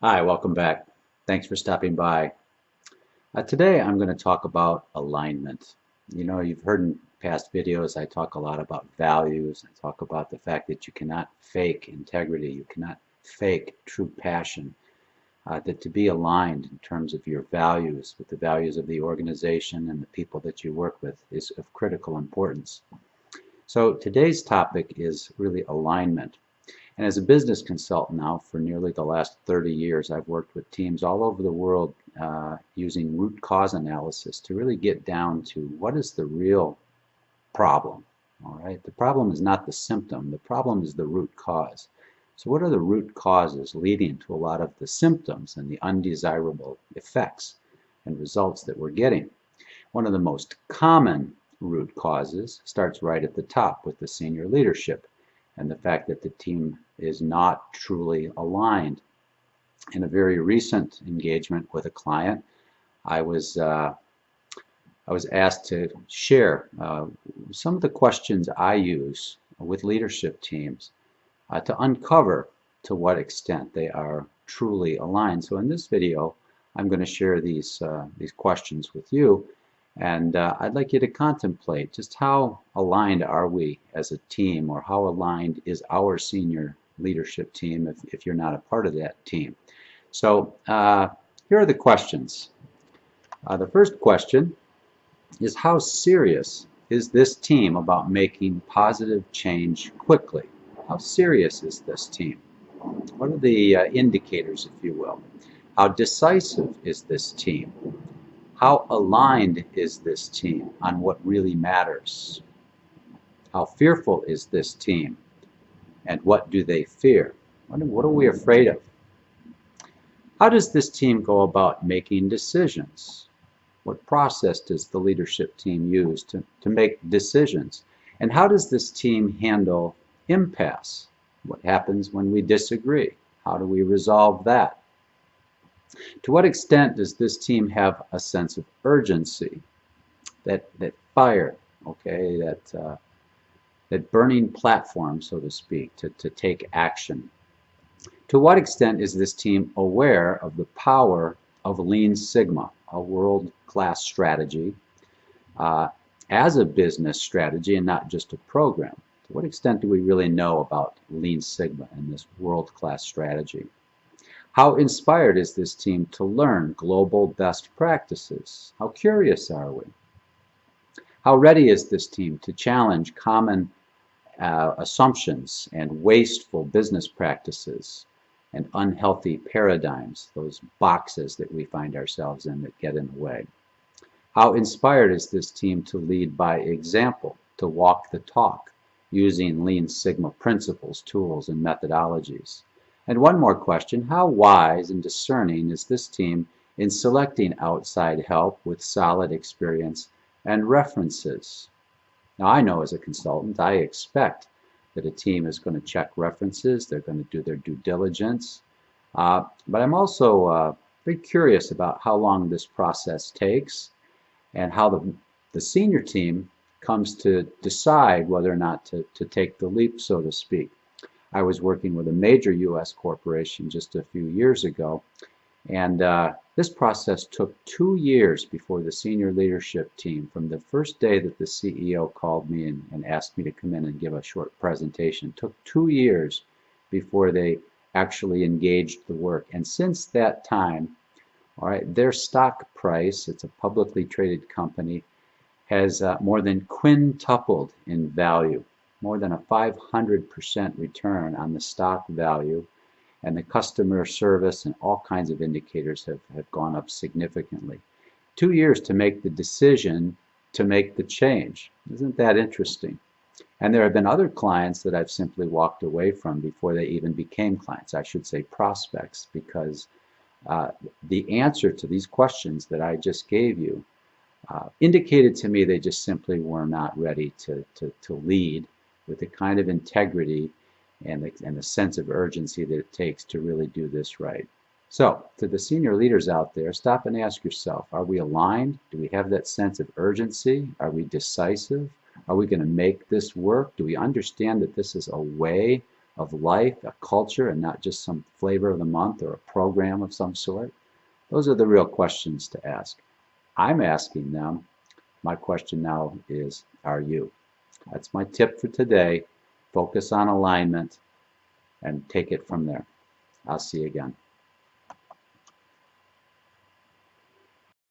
Hi, welcome back. Thanks for stopping by. Today I'm going to talk about alignment. You've heard in past videos I talk a lot about values. I talk about the fact that you cannot fake integrity. You cannot fake true passion. That to be aligned in terms of your values with the values of the organization and the people that you work with is of critical importance. So today's topic is really alignment. And as a business consultant now for nearly the last 30 years, I've worked with teams all over the world using root cause analysis to really get down to what is the real problem. All right, the problem is not the symptom, the problem is the root cause. So what are the root causes leading to a lot of the symptoms and the undesirable effects and results that we're getting? One of the most common root causes starts right at the top with the senior leadership and the fact that the team is not truly aligned. In a very recent engagement with a client, I was asked to share some of the questions I use with leadership teams to uncover to what extent they are truly aligned. So in this video, I'm going to share these questions with you. And I'd like you to contemplate just how aligned are we as a team, or how aligned is our senior leadership team if you're not a part of that team. So here are the questions. The first question is, how serious is this team about making positive change quickly? How serious is this team? What are the indicators, if you will? How decisive is this team? How aligned is this team on what really matters? How fearful is this team? And what do they fear? What are we afraid of? How does this team go about making decisions? What process does the leadership team use to make decisions? And how does this team handle impasse? What happens when we disagree? How do we resolve that? To what extent does this team have a sense of urgency, that fire, okay, that burning platform, so to speak, to take action? To what extent is this team aware of the power of Lean Sigma, a world-class strategy, as a business strategy and not just a program? To what extent do we really know about Lean Sigma and this world-class strategy? How inspired is this team to learn global best practices? How curious are we? How ready is this team to challenge common assumptions and wasteful business practices and unhealthy paradigms, those boxes that we find ourselves in that get in the way? How inspired is this team to lead by example, to walk the talk, using Lean Sigma principles, tools, and methodologies? And one more question, how wise and discerning is this team in selecting outside help with solid experience and references? Now, I know as a consultant, I expect that a team is going to check references, they're going to do their due diligence, but I'm also very curious about how long this process takes and how the senior team comes to decide whether or not to take the leap, so to speak. I was working with a major U.S. corporation just a few years ago, and this process took 2 years before the senior leadership team, from the first day that the CEO called me and asked me to come in and give a short presentation, took 2 years before they actually engaged the work. And since that time, all right, their stock price, it's a publicly traded company, has more than quintupled in value. More than a 500% return on the stock value, and the customer service and all kinds of indicators have gone up significantly. 2 years to make the decision to make the change. Isn't that interesting? And there have been other clients that I've simply walked away from before they even became clients. I should say prospects, because the answer to these questions that I just gave you indicated to me they just simply were not ready to lead with the kind of integrity and the sense of urgency that it takes to really do this right. So, to the senior leaders out there, stop and ask yourself, are we aligned? Do we have that sense of urgency? Are we decisive? Are we going to make this work? Do we understand that this is a way of life, a culture, and not just some flavor of the month or a program of some sort? Those are the real questions to ask. I'm asking them. My question now is, are you? That's my tip for today. Focus on alignment and take it from there. I'll see you again.